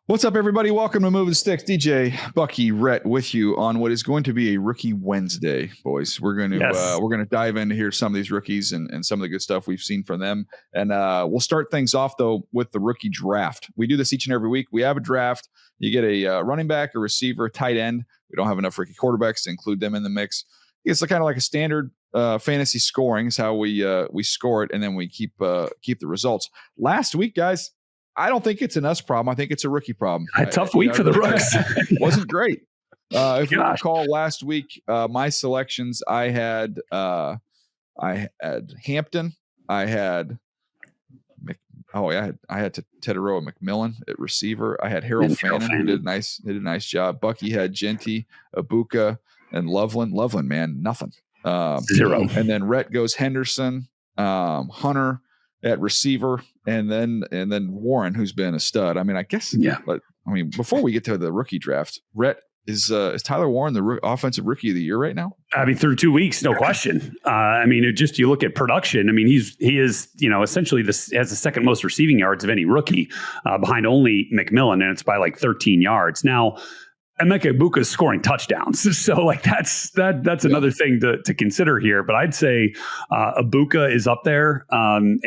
What's up, everybody? Welcome to Moving Sticks. DJ Bucky Rhett with you on what is going to be a Rookie Wednesday, boys. We're going to dive into here some of these rookies and some of the good stuff we've seen from them. And we'll start things off, though, with the rookie draft. We do this each and every week. We have a draft. You get a running back, a receiver, a tight end. We don't have enough rookie quarterbacks to include them in the mix. It's kind of like a standard fantasy scoring is how we score it, and then we keep the results. Last week, guys, I don't think it's an us problem. I think it's a rookie problem. A tough week for the Rooks. Wasn't great. If you recall last weck, my selections, I had Hampton. I had Teteroa McMillan at receiver. I had Harold Fannin, who did a nice job. Bucky had Genty, Abuka, and Loveland. Loveland, man, nothing. 0. And then Rhett goes Henderson, Hunter at receiver, and then Warren, who's been a stud. I mean, I guess. Yeah. But I mean, before we get to the rookie draft, Rhett, is Tyler Warren the offensive rookie of the year right now? I mean, through 2 weeks, no question. I mean, you look at production. I mean, he is essentially has the second most receiving yards of any rookie, behind only McMillan, and it's by like 13 yards. Now, Emeka Ibuka is scoring touchdowns. So that's another thing to consider here. But I'd say Ibuka is up there. And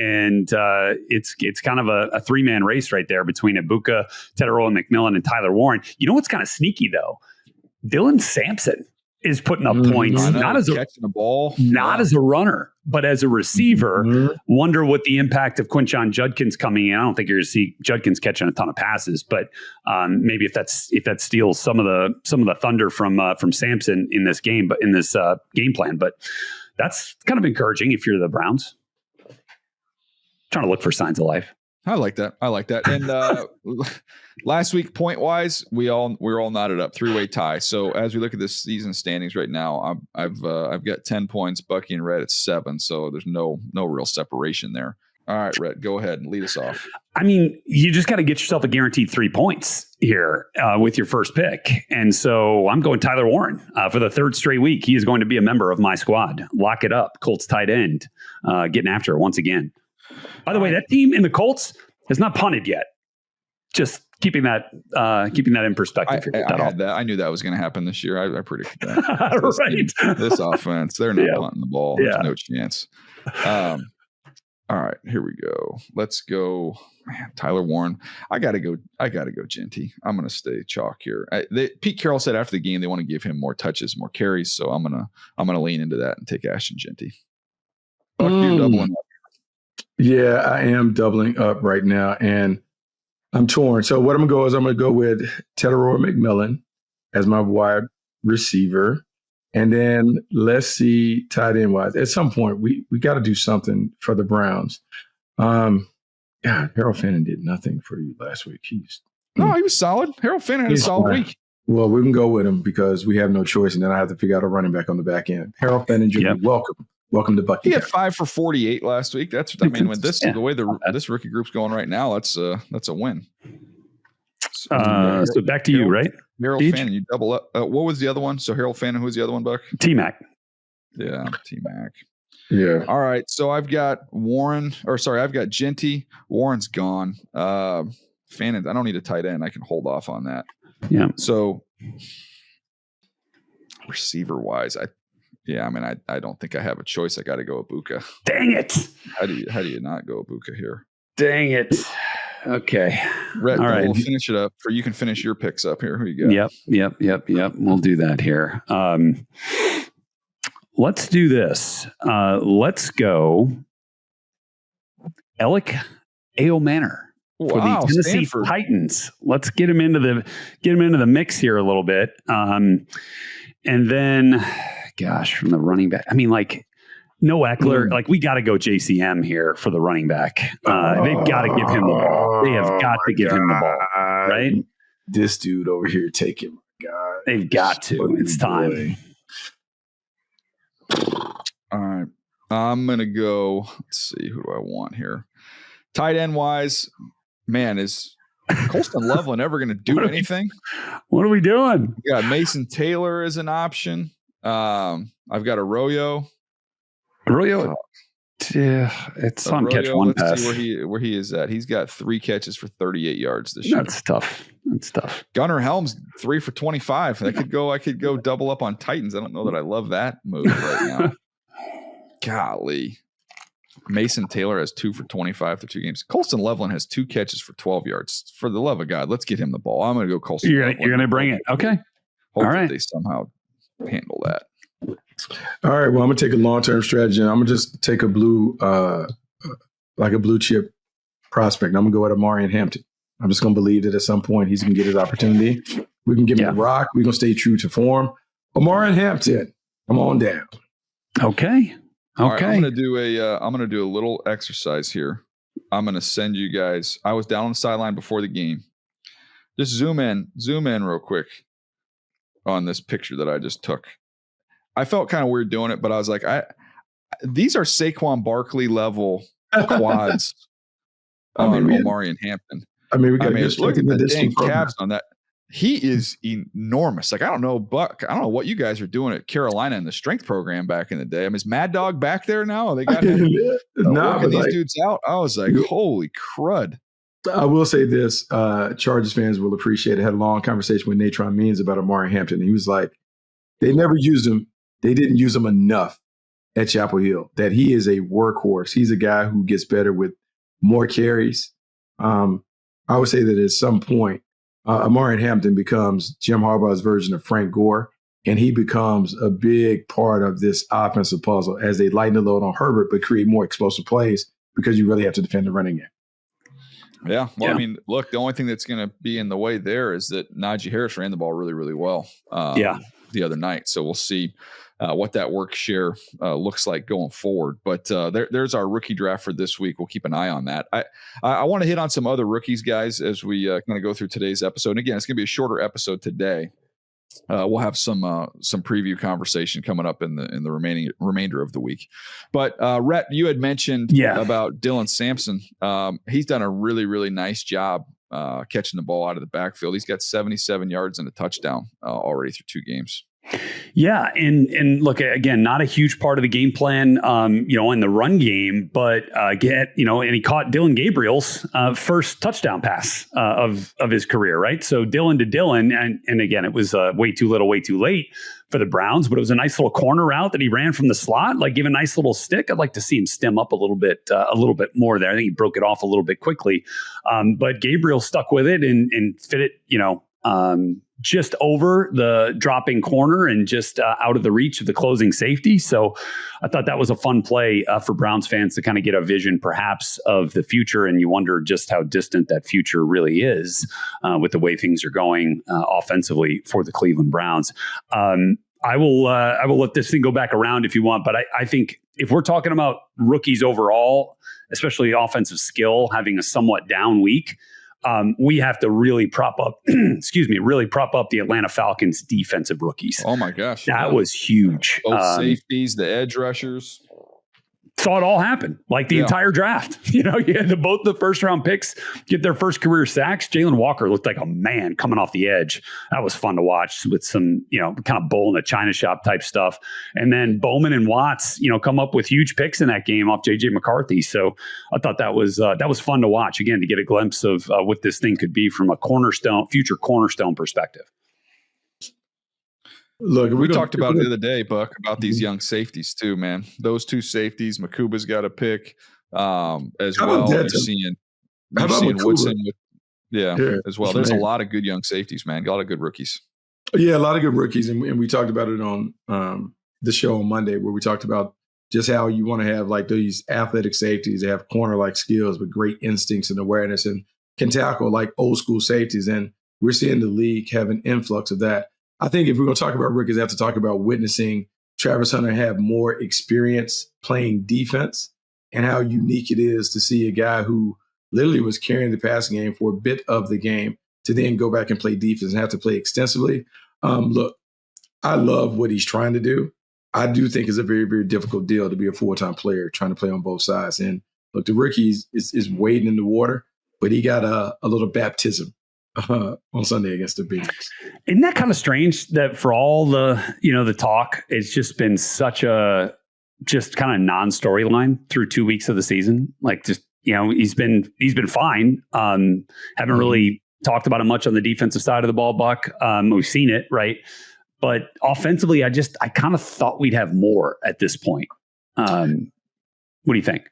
it's kind of a three-man race right there between Ibuka, Teteroa McMillan, and Tyler Warren. You know what's kind of sneaky, though? Dylan Sampson is putting up points, not as catching the ball, as a runner, but as a receiver. Wonder what the impact of Quinshon Judkins coming in. I don't think you're going to see Judkins catching a ton of passes, but maybe if that steals some of the thunder from Sampson in this game, but in this game plan. But that's kind of encouraging if you're the Browns. Trying to look for signs of life. I like that. And last week, point wise, we're all knotted up, 3-way tie. So as we look at this season standings right now, I've got 10 points. Bucky and Rhett at 7. So there's no real separation there. All right, Rhett, go ahead and lead us off. I mean, you just got to get yourself a guaranteed 3 points here with your first pick. And so I'm going Tyler Warren for the third straight week. He is going to be a member of my squad. Lock it up. Colts tight end, getting after it once again. By the way, that team in the Colts has not punted yet. Just keeping that in perspective. I knew that was going to happen this year. I predicted that. Right. This offense, they're not punting the ball. There's no chance. All right, here we go. Let's go. Man, Tyler Warren. I gotta go Genty. I'm gonna stay chalk here. Pete Carroll said after the game they want to give him more touches, more carries. So I'm gonna lean into that and take Ashton Genty. You're doubling up. Yeah, I am doubling up right now, and I'm torn. So what I'm going to go with Teteroa McMillan as my wide receiver, and then let's see tight end wise. At some point, we got to do something for the Browns. God, Harold Fannin did nothing for you last week. He was solid. Harold Fannin had a solid week. Well, we can go with him because we have no choice, and then I have to figure out a running back on the back end. Harold Fannin Jr., Welcome to Bucky. He had 5 for 48 last week. That's the way this rookie group's going right now. That's a win. So back to you, right? Harold Fannin, you double up. What was the other one? So Harold Fannin, who was the other one, Buck? T-Mac. Yeah, T-Mac. Yeah. All right. So I've got Genty. Warren's gone. Fannin, I don't need a tight end. I can hold off on that. Yeah. So receiver wise, I don't think I have a choice. I got to go Ibuka. Dang it! How do you not go Ibuka here? Dang it! Okay, Rhett, all right. We'll finish it up. You can finish your picks up here. Who you got? Yep. We'll do that here. Let's do this. Let's go. Alec Aomanor for the Tennessee Titans. Let's get him into the mix here a little bit, and then. Gosh, from the running back. I mean, like, no Eckler. Like, we got to go JCM here for the running back. They've got to give him the ball. They have got to give him the ball, right? This dude over here taking my God. They've got to. It's time. All right. I'm going to go. Let's see. Who do I want here? Tight end wise, man, is Colston Loveland ever going to do anything? What are we doing? We got Mason Taylor as an option. I've got Arroyo. It's on catch one pass. Let's see where he is at. He's got 3 catches for 38 yards this year. That's tough. Gunnar Helms 3 for 25. I could go double up on Titans. I don't know that I love that move right now. Golly. Mason Taylor has 2 for 25 through 2 games. Colston Loveland has 2 catches for 12 yards. For the love of God, let's get him the ball. I'm going to go Colston. You're going to bring it. Okay. Hopefully all right. They somehow handle that. All right. Well, I'm going to take a long-term strategy, and I'm going to just take a blue chip prospect. I'm going to go at Amari Hampton. I'm just going to believe that at some point he's going to get his opportunity. We can give him the rock. We're going to stay true to form. Amari Hampton, come on down. Okay. Right, I'm going to do a little exercise here. I'm going to send you guys. I was down on the sideline before the game. Just zoom in real quick on this picture that I just took. I felt kind of weird doing it, but I was like, these are Saquon Barkley level quads on Omari and Hampton. We got look at the dang calves on that. He is enormous. Like, I don't know, Buck. I don't know what you guys are doing at Carolina in the strength program back in the day. Is Mad Dog back there now? They got him working these dudes out. I was like, holy crud. I will say this. Chargers fans will appreciate it. I had a long conversation with Natron Means about Amari Hampton. He was like, they never used him. They didn't use him enough at Chapel Hill, that he is a workhorse. He's a guy who gets better with more carries. I would say that at some point, Amari Hampton becomes Jim Harbaugh's version of Frank Gore, and he becomes a big part of this offensive puzzle as they lighten the load on Herbert, but create more explosive plays because you really have to defend the running game. Yeah. Well, I mean, look, the only thing that's going to be in the way there is that Najee Harris ran the ball really, really well the other night. So we'll see what that work share looks like going forward. But there's our rookie draft for this week. We'll keep an eye on that. I want to hit on some other rookies, guys, as we kind of go through today's episode. And again, it's going to be a shorter episode today. We'll have some preview conversation coming up in the remainder of the week. But Rhett, you had mentioned about Dylan Sampson. He's done a really, really nice job catching the ball out of the backfield. He's got 77 yards and a touchdown already through 2 games. Yeah. And look, again, not a huge part of the game plan, in the run game, but and he caught Dylan Gabriel's first touchdown pass of his career, right? So Dylan to Dylan. And again, it was way too little, way too late for the Browns, but it was a nice little corner route that he ran from the slot, like give a nice little stick. I'd like to see him stem up a little bit more there. I think he broke it off a little bit quickly. But Gabriel stuck with it and fit it, just over the dropping corner and just out of the reach of the closing safety. So I thought that was a fun play for Browns fans to kind of get a vision perhaps of the future. And you wonder just how distant that future really is with the way things are going offensively for the Cleveland Browns. I will let this thing go back around if you want, but I think if we're talking about rookies overall, especially offensive skill, having a somewhat down week, we have to really prop up, the Atlanta Falcons defensive rookies. Oh my gosh. That was huge. Both safeties, the edge rushers. Saw it all happen, like the entire draft. You had both the first round picks get their first career sacks. Jalen Walker looked like a man coming off the edge. That was fun to watch with some, kind of bull in the China shop type stuff. And then Bowman and Watts, come up with huge picks in that game off JJ McCarthy. So I thought that was fun to watch, again, to get a glimpse of what this thing could be from a future cornerstone perspective. Look, we talked about it the other day, Buck, about these young safeties too, man. Those 2 safeties, Makuba's got a pick as well. You're seeing Woodson as well. There's a lot of good young safeties, man. A lot of good rookies. Yeah, a lot of good rookies. And we talked about it on the show on Monday, where we talked about just how you want to have like these athletic safeties that have corner-like skills with great instincts and awareness and can tackle like old school safeties. And we're seeing the league have an influx of that. I think if we're going to talk about rookies, I have to talk about witnessing Travis Hunter have more experience playing defense and how unique it is to see a guy who literally was carrying the passing game for a bit of the game to then go back and play defense and have to play extensively. Look, I love what he's trying to do. I do think it's a very, very difficult deal to be a full-time player trying to play on both sides. And look, the rookie is wading in the water, but he got a little baptism on Sunday against the Bengals. Isn't that kind of strange that for all the, the talk, it's just been such a just kind of non-storyline through 2 weeks of the season. Like, just, he's been fine. Haven't really talked about it much on the defensive side of the ball, Buck. We've seen it, right? But offensively, I kind of thought we'd have more at this point. What do you think?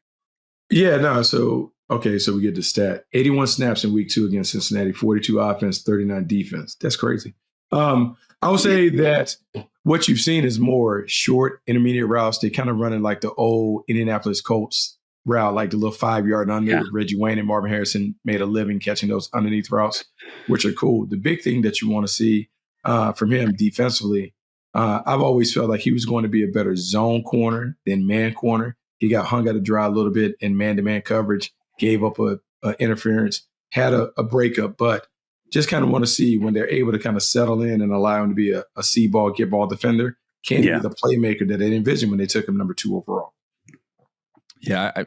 Yeah, no. So we get the stat: 81 snaps in week 2 against Cincinnati, 42 offense, 39 defense. That's crazy. I would say that what you've seen is more short, intermediate routes. They kind of running like the old Indianapolis Colts route, like the little 5-yard under. Yeah. Reggie Wayne and Marvin Harrison made a living catching those underneath routes, which are cool. The big thing that you want to see from him defensively, I've always felt like he was going to be a better zone corner than man corner. He got hung out to dry a little bit in man-to-man coverage, gave up a interference, had a breakup, but just kind of want to see when they're able to kind of settle in and allow him to be a see-ball, get-ball defender, can he be the playmaker that they envisioned when they took him number 2 overall? Yeah,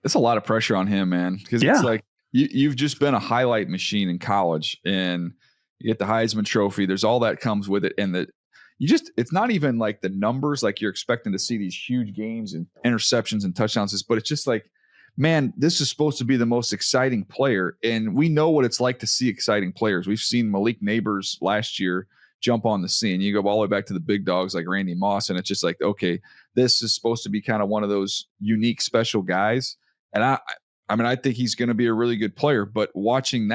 it's a lot of pressure on him, man, because it's like you've just been a highlight machine in college, and you get the Heisman Trophy. There's all that comes with it, and it's not even like the numbers, like you're expecting to see these huge games and interceptions and touchdowns, but it's just like, man, this is supposed to be the most exciting player. And we know what it's like to see exciting players. We've seen Malik Neighbors last year jump on the scene. You go all the way back to the big dogs like Randy Moss, and it's just like, okay, this is supposed to be kind of one of those unique, special guys. And I think he's going to be a really good player, but watching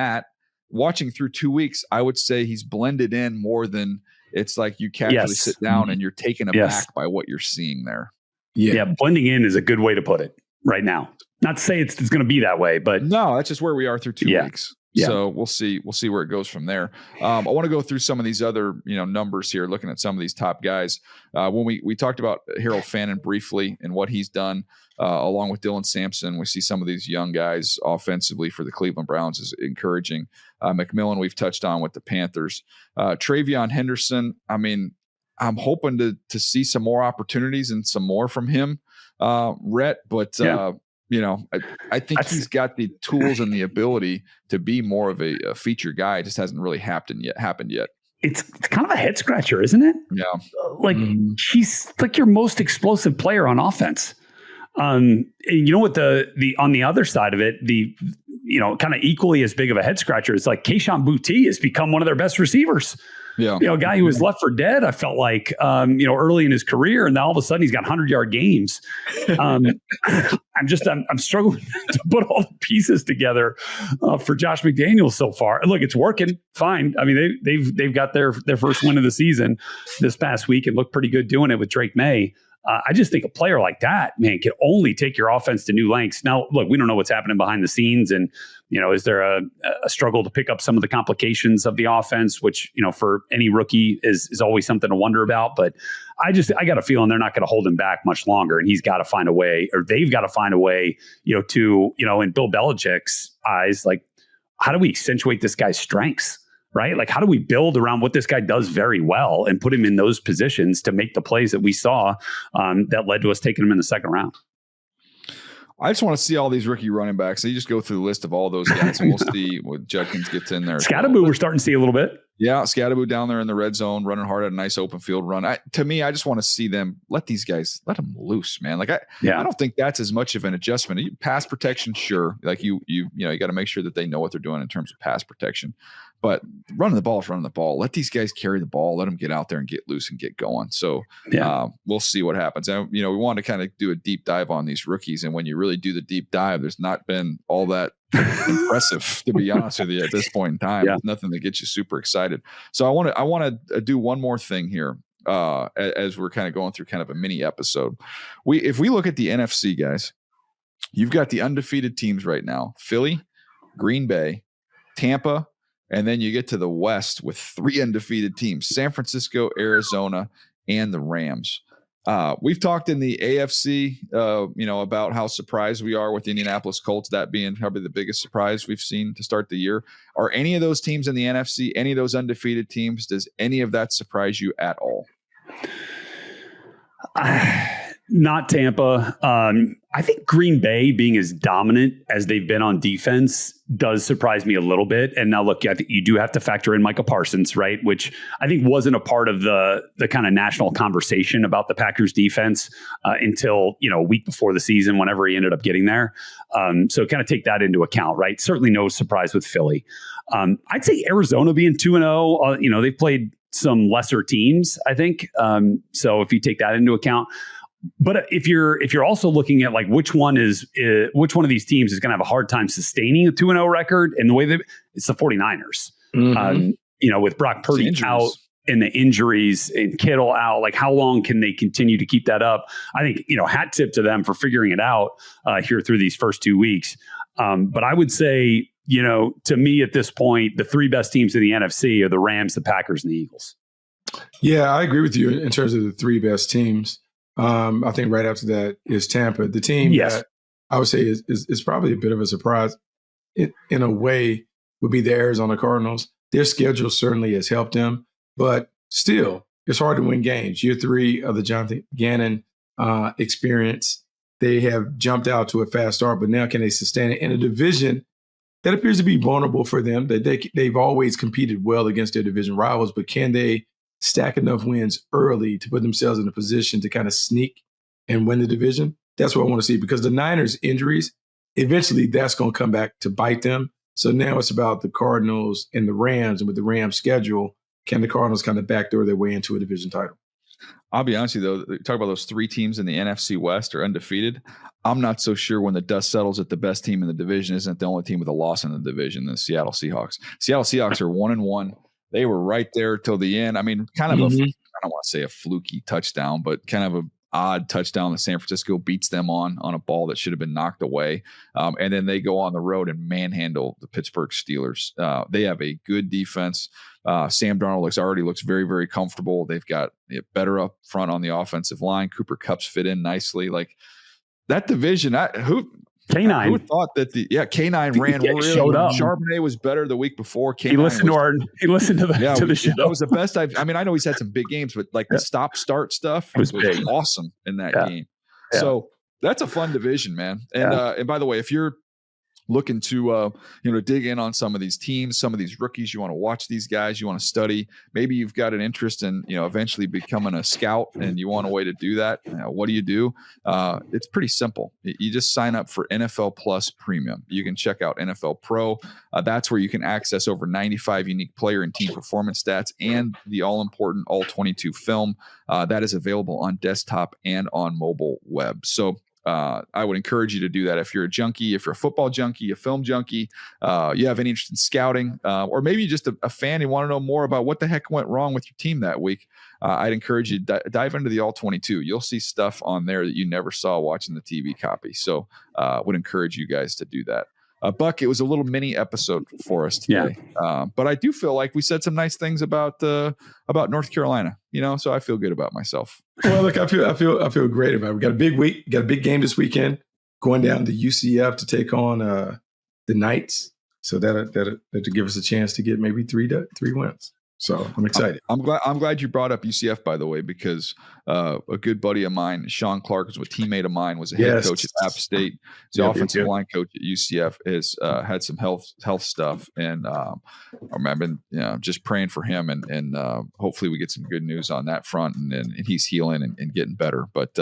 through 2 weeks, I would say he's blended in more than it's like you casually sit down and you're taken aback by what you're seeing there. Yeah, blending in is a good way to put it right now. Not to say it's going to be that way, but no, that's just where we are through 2 weeks. Yeah. So we'll see where it goes from there. I want to go through some of these other, numbers here, looking at some of these top guys. When we talked about Harold Fannin briefly and what he's done, along with Dylan Sampson, we see some of these young guys offensively for the Cleveland Browns is encouraging. McMillan, we've touched on with the Panthers. Travion Henderson, I'm hoping to see some more opportunities and some more from him, Rhett, but I think he's got the tools and the ability to be more of a feature guy. It just hasn't really happened yet. It's kind of a head scratcher, isn't it? Yeah. He's like your most explosive player on offense. And what the on the other side of it, kind of equally as big of a head scratcher is like Kayshon Boutte has become one of their best receivers. Yeah. A guy who was left for dead, I felt like, early in his career, and now all of a sudden he's got 100-yard games. I'm struggling to put all the pieces together for Josh McDaniels so far. And look, it's working fine. They've got their first win of the season this past week and looked pretty good doing it with Drake May. I just think a player like that, man, can only take your offense to new lengths. Now, look, we don't know what's happening behind the scenes, and is there a struggle to pick up some of the complications of the offense, which for any rookie is always something to wonder about. But I got a feeling they're not going to hold him back much longer, and he's got to find a way, or they've got to find a way, to in Bill Belichick's eyes, like, how do we accentuate this guy's strengths? Right? Like, how do we build around what this guy does very well and put him in those positions to make the plays that we saw that led to us taking him in the second round? I just want to see all these rookie running backs. So you just go through the list of all those guys, and we'll see what Judkins gets in there. Scatteraboo, we're starting to see a little bit. Yeah, Scatteraboo down there in the red zone, running hard at a nice open field run. To me, I just want to see them let them loose, man. Like I don't think that's as much of an adjustment. Pass protection, sure. Like you got to make sure that they know what they're doing in terms of pass protection. But running the ball is running the ball. Let these guys carry the ball. Let them get out there and get loose and get going. So we'll see what happens. And, we want to kind of do a deep dive on these rookies. And when you really do the deep dive, there's not been all that impressive, to be honest with you, at this point in time. There's nothing that gets you super excited. So I want to do one more thing here as we're kind of going through kind of a mini episode. If we look at the NFC, guys, you've got the undefeated teams right now: Philly, Green Bay, Tampa. And then you get to the West with 3 undefeated teams: San Francisco, Arizona, and the Rams. We've talked in the AFC, about how surprised we are with the Indianapolis Colts, that being probably the biggest surprise we've seen to start the year. Are any of those teams in the NFC, any of those undefeated teams, does any of that surprise you at all? Not Tampa. I think Green Bay being as dominant as they've been on defense does surprise me a little bit. And now look, I think you do have to factor in Micah Parsons, right? Which I think wasn't a part of the kind of national conversation about the Packers defense until, a week before the season, whenever he ended up getting there. So kind of take that into account, right? Certainly no surprise with Philly. I'd say Arizona being 2-0, they've played some lesser teams, I think. So if you take that into account, but if you're also looking at like which one of these teams is going to have a hard time sustaining a 2-0 record, and the way it's the 49ers, with Brock Purdy out and the injuries and Kittle out, like how long can they continue to keep that up? I think, hat tip to them for figuring it out here through these first 2 weeks. But I would say, to me at this point, the three best teams in the NFC are the Rams, the Packers, and the Eagles. Yeah, I agree with you in terms of the three best teams. I think right after that is Tampa. The team that I would say is probably a bit of a surprise in a way would be the Arizona Cardinals. Their schedule certainly has helped them, but still, it's hard to win games. Year 3 of the Jonathan Gannon experience, they have jumped out to a fast start, but now can they sustain it in a division that appears to be vulnerable for them? That they've always competed well against their division rivals, but can they stack enough wins early to put themselves in a position to kind of sneak and win the division? That's what I want to see, because the Niners' injuries, eventually that's going to come back to bite them. So now it's about the Cardinals and the Rams, and with the Rams schedule, can the Cardinals kind of backdoor their way into a division title? I'll be honest with you, though, talk about those three teams in the NFC West are undefeated. I'm not so sure when the dust settles that the best team in the division isn't the only team with a loss in the division, the Seattle Seahawks. Seattle Seahawks are 1-1. They were right there till the end. I mean, kind of I don't want to say a fluky touchdown, but kind of a odd touchdown that San Francisco beats them on a ball that should have been knocked away. And then they go on the road and manhandle the Pittsburgh Steelers. They have a good defense. Sam Darnold looks very, very comfortable. They've got better up front on the offensive line. Cooper Kupp's fit in nicely. Like that division, K9. Who thought that K9 ran showed up. Charbonnet was better the week before. K9 he listened to the show. That was the best I know he's had some big games, but like the stop-start stuff was awesome in that game. Yeah. So that's a fun division, man. And by the way, if you're looking to dig in on some of these teams, some of these rookies, you want to watch these guys, you want to study, maybe you've got an interest in eventually becoming a scout and you want a way to do that. What do? It's pretty simple. You just sign up for NFL Plus Premium. You can check out NFL Pro. That's where you can access over 95 unique player and team performance stats and the all-important All-22 film that is available on desktop and on mobile web. So I would encourage you to do that. If you're a junkie, if you're a football junkie, a film junkie, you have any interest in scouting, or maybe just a fan and want to know more about what the heck went wrong with your team that week, I'd encourage you to dive into the All-22. You'll see stuff on there that you never saw watching the TV copy. So would encourage you guys to do that. Buck, it was a little mini episode for us today, but I do feel like we said some nice things about North Carolina. So I feel good about myself. Well, look, I feel great about it. We got a big week, got a big game this weekend, going down to UCF to take on the Knights. So that'll give us a chance to get maybe three wins. So I'm excited. I'm glad you brought up UCF, by the way, because a good buddy of mine, Sean Clark, was a teammate of mine, was a head coach at App State. He's the offensive line coach at UCF. Has had some health stuff, and I've been just praying for him, and hopefully we get some good news on that front, and he's healing and getting better. But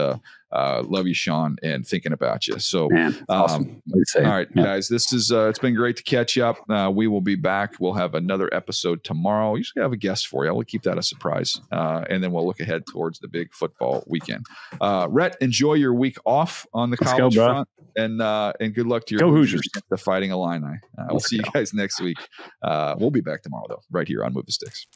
love you, Sean, and thinking about you. So, awesome. All right, guys, this is it's been great to catch up. We will be back. We'll have another episode tomorrow. Usually have a guest for you. We'll keep that a surprise, and then we'll look ahead towards the big football weekend. Rhett, enjoy your week off on the college front, and good luck to your Hoosiers, the Fighting Illini. We'll see you guys next week. We'll be back tomorrow, though, right here on Move the Sticks.